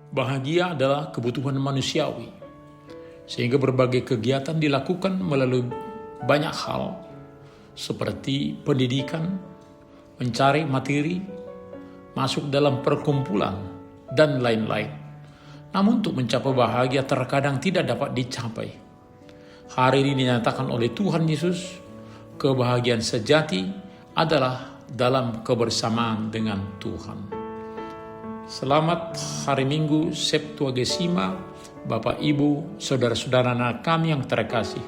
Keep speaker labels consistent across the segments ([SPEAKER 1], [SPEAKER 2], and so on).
[SPEAKER 1] Bahagia adalah kebutuhan manusiawi, sehingga berbagai kegiatan dilakukan melalui banyak hal, seperti pendidikan, mencari materi, masuk dalam perkumpulan, dan lain-lain. Namun untuk mencapai bahagia terkadang tidak dapat dicapai. Hari ini dinyatakan oleh Tuhan Yesus, kebahagiaan sejati adalah dalam kebersamaan dengan Tuhan. Selamat hari Minggu Septuagesima, Bapak Ibu, Saudara-saudara anak kami yang terkasih.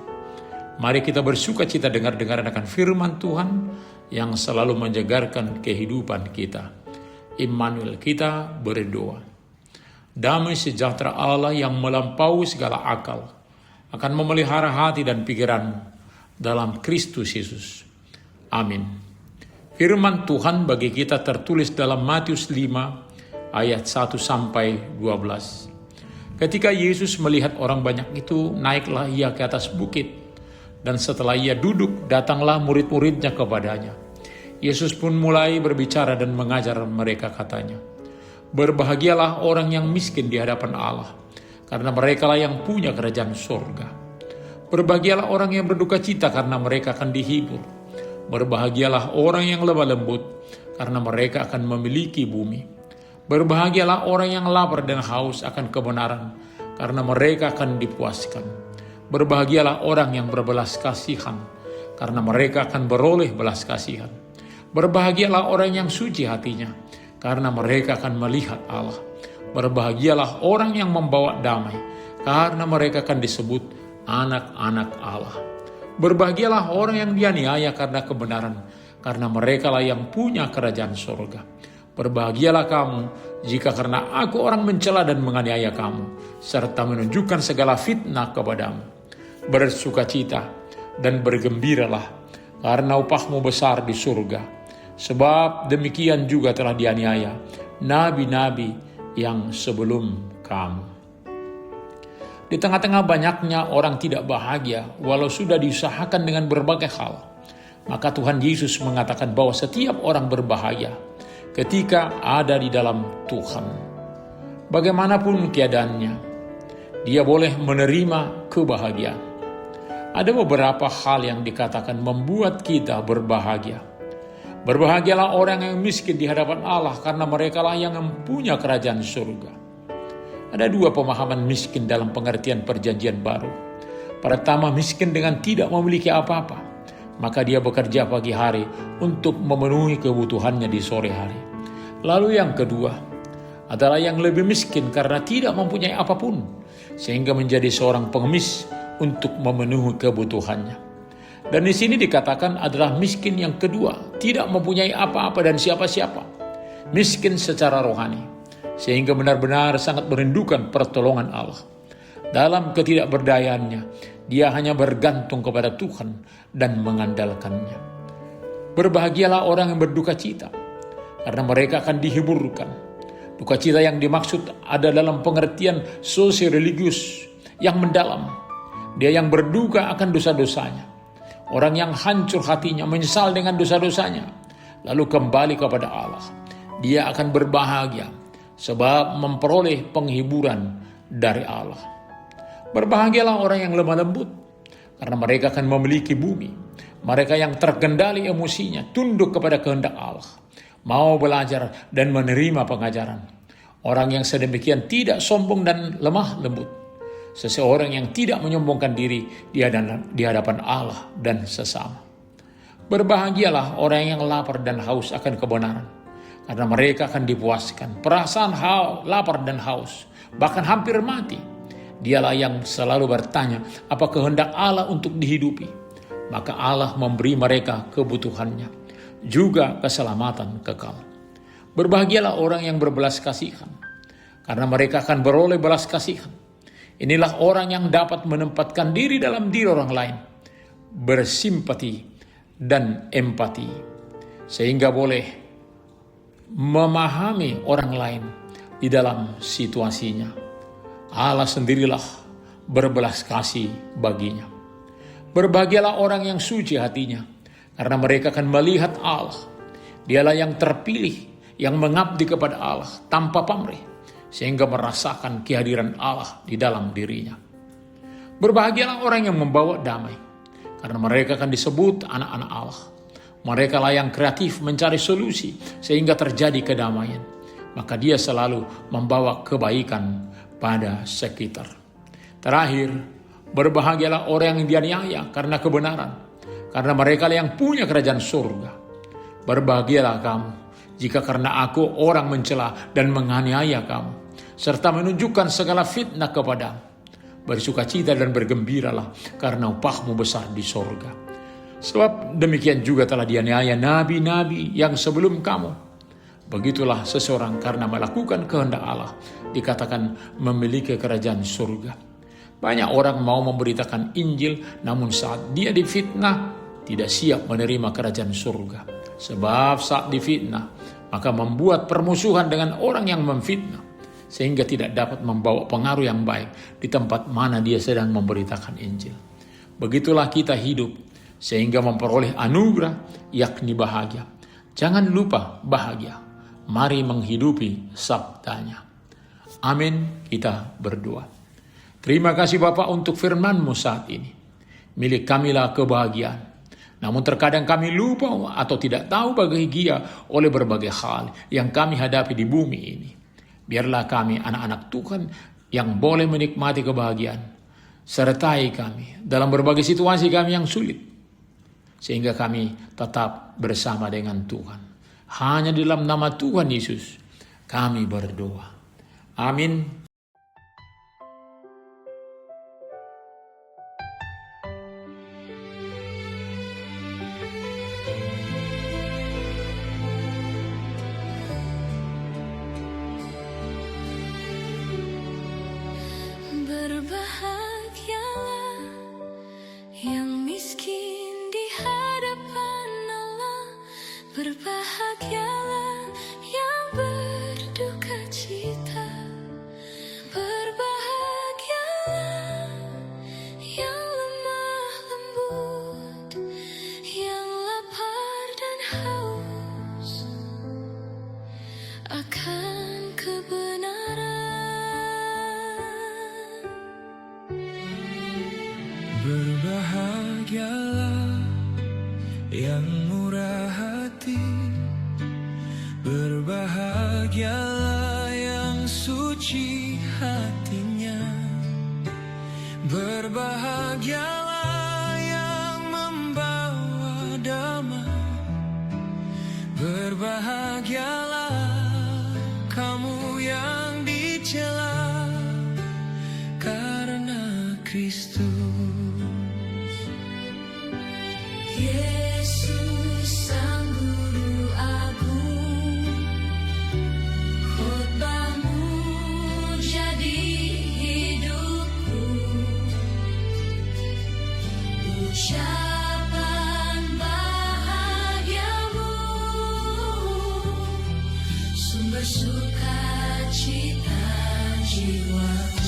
[SPEAKER 1] Mari kita bersuka cita dengar-dengar akan firman Tuhan yang selalu menjegarkan kehidupan kita. Immanuel, kita berdoa. Damai sejahtera Allah yang melampaui segala akal akan memelihara hati dan pikiran dalam Kristus Yesus. Amin. Firman Tuhan bagi kita tertulis dalam Matius 5 ayat 1 sampai 12. Ketika Yesus melihat orang banyak itu, naiklah ia ke atas bukit, dan setelah ia duduk, datanglah murid-muridnya kepadanya. Yesus pun mulai berbicara dan mengajar mereka, katanya, "Berbahagialah orang yang miskin di hadapan Allah, karena merekalah yang punya kerajaan surga. Berbahagialah orang yang berduka cita, karena mereka akan dihibur. Berbahagialah orang yang lemah lembut, karena mereka akan memiliki bumi. Berbahagialah orang yang lapar dan haus akan kebenaran, karena mereka akan dipuaskan. Berbahagialah orang yang berbelas kasihan, karena mereka akan beroleh belas kasihan. Berbahagialah orang yang suci hatinya, karena mereka akan melihat Allah. Berbahagialah orang yang membawa damai, karena mereka akan disebut anak-anak Allah. Berbahagialah orang yang dianiaya karena kebenaran, karena merekalah yang punya kerajaan surga. Berbahagialah kamu jika karena aku orang mencela dan menganiaya kamu, serta menunjukkan segala fitnah kepadamu. Bersukacita dan bergembiralah, karena upahmu besar di surga. Sebab demikian juga telah dianiaya nabi-nabi yang sebelum kamu." Di tengah-tengah banyaknya orang tidak bahagia, walau sudah diusahakan dengan berbagai hal, maka Tuhan Yesus mengatakan bahwa setiap orang berbahagia ketika ada di dalam Tuhan. Bagaimanapun keadaannya, dia boleh menerima kebahagiaan. Ada beberapa hal yang dikatakan membuat kita berbahagia. Berbahagialah orang yang miskin di hadapan Allah, karena merekalah yang mempunyai kerajaan surga. Ada dua pemahaman miskin dalam pengertian Perjanjian Baru. Pertama, miskin dengan tidak memiliki apa-apa, maka dia bekerja pagi hari untuk memenuhi kebutuhannya di sore hari. Lalu yang kedua adalah yang lebih miskin karena tidak mempunyai apapun, sehingga menjadi seorang pengemis untuk memenuhi kebutuhannya. Dan di sini dikatakan adalah miskin yang kedua, tidak mempunyai apa-apa dan siapa-siapa. Miskin secara rohani, sehingga benar-benar sangat merindukan pertolongan Allah. Dalam ketidakberdayaannya, dia hanya bergantung kepada Tuhan dan mengandalkannya. Berbahagialah orang yang berduka cita, karena mereka akan dihiburkan. Duka cita yang dimaksud ada dalam pengertian sosio-religius yang mendalam. Dia yang berduka akan dosa-dosanya. Orang yang hancur hatinya, menyesal dengan dosa-dosanya, lalu kembali kepada Allah. Dia akan berbahagia, sebab memperoleh penghiburan dari Allah. Berbahagialah orang yang lemah lembut, karena mereka akan memiliki bumi. Mereka yang terkendali emosinya, tunduk kepada kehendak Allah, mau belajar dan menerima pengajaran. Orang yang sedemikian tidak sombong dan lemah lembut. Seseorang yang tidak menyombongkan diri di hadapan Allah dan sesama. Berbahagialah orang yang lapar dan haus akan kebenaran, karena mereka akan dipuaskan. Perasaan lapar dan haus, bahkan hampir mati, dialah yang selalu bertanya apa kehendak Allah untuk dihidupi. Maka Allah memberi mereka kebutuhannya, juga keselamatan kekal. Berbahagialah orang yang berbelas kasihan, karena mereka akan beroleh belas kasihan. Inilah orang yang dapat menempatkan diri dalam diri orang lain, bersimpati dan empati, sehingga boleh memahami orang lain di dalam situasinya. Allah sendirilah berbelas kasih baginya. Berbahagialah orang yang suci hatinya, karena mereka akan melihat Allah. Dialah yang terpilih, yang mengabdi kepada Allah tanpa pamrih, sehingga merasakan kehadiran Allah di dalam dirinya. Berbahagialah orang yang membawa damai, karena mereka akan disebut anak-anak Allah. Mereka lah yang kreatif mencari solusi sehingga terjadi kedamaian. Maka dia selalu membawa kebaikan pada sekitar. Terakhir, berbahagialah orang yang dianiaya karena kebenaran, karena mereka lah yang punya kerajaan surga. Berbahagialah kamu jika karena aku orang mencela dan menganiaya kamu, serta menunjukkan segala fitnah kepadamu. Bersukacita dan bergembiralah karena upahmu besar di sorga. Sebab demikian juga telah dianiaya nabi-nabi yang sebelum kamu. Begitulah seseorang karena melakukan kehendak Allah dikatakan memiliki kerajaan surga. Banyak orang mau memberitakan Injil, namun saat dia difitnah tidak siap menerima kerajaan surga. Sebab saat difitnah maka membuat permusuhan dengan orang yang memfitnah, sehingga tidak dapat membawa pengaruh yang baik di tempat mana dia sedang memberitakan Injil. Begitulah kita hidup sehingga memperoleh anugerah, yakni bahagia. Jangan lupa bahagia. Mari menghidupi sabdanya. Amin, kita berdoa. Terima kasih Bapa untuk firman-Mu saat ini. Milik kamilah kebahagiaan. Namun terkadang kami lupa atau tidak tahu bahagia oleh berbagai hal yang kami hadapi di bumi ini. Biarlah kami anak-anak Tuhan yang boleh menikmati kebahagiaan. Sertai kami dalam berbagai situasi kami yang sulit, sehingga kami tetap bersama dengan Tuhan. Hanya dalam nama Tuhan Yesus kami berdoa. Amin.
[SPEAKER 2] Berbahagialah yang miskin di hadapan Allah. Berbahagialah yang berduka cita. Berbahagialah yang lemah lembut, yang lapar dan haus akan kebenaran.
[SPEAKER 3] Berbahagialah yang murah hati, berbahagialah yang suci hatinya, berbahagialah yang membawa damai, berbahagialah kamu yang dicela karena Kristus.
[SPEAKER 2] Yesus Sang Guru Agung, khotbah-Mu jadi hidupku, ucapan bahagiamu, sumber sukacita jiwaku.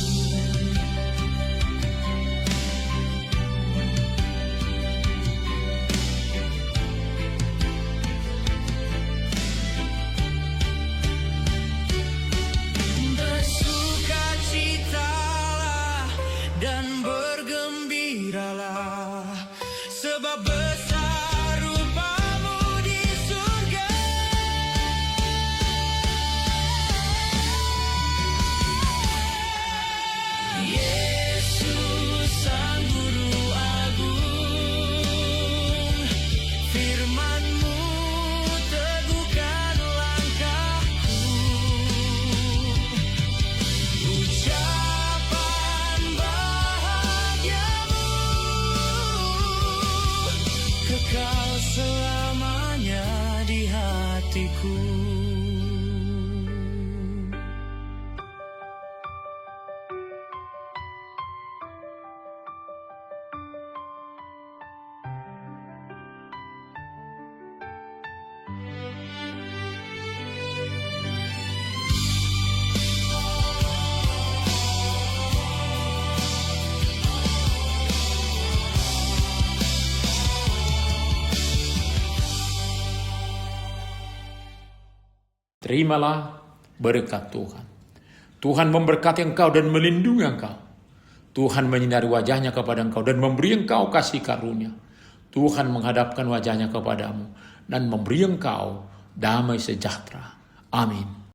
[SPEAKER 3] Bersukacitalah dan bergembiralah, sebab besar rupa-Mu di surga. Yesus Sang Guru Agung, firman-Mu teguhkan langkahku, ucapan bahagiamu kekal selamanya di hatiku.
[SPEAKER 1] Terimalah berkat Tuhan. Tuhan memberkati engkau dan melindungi engkau. Tuhan menyinari wajahnya kepada engkau dan memberi engkau kasih karunia. Tuhan menghadapkan wajahnya kepadamu dan memberi engkau damai sejahtera. Amin.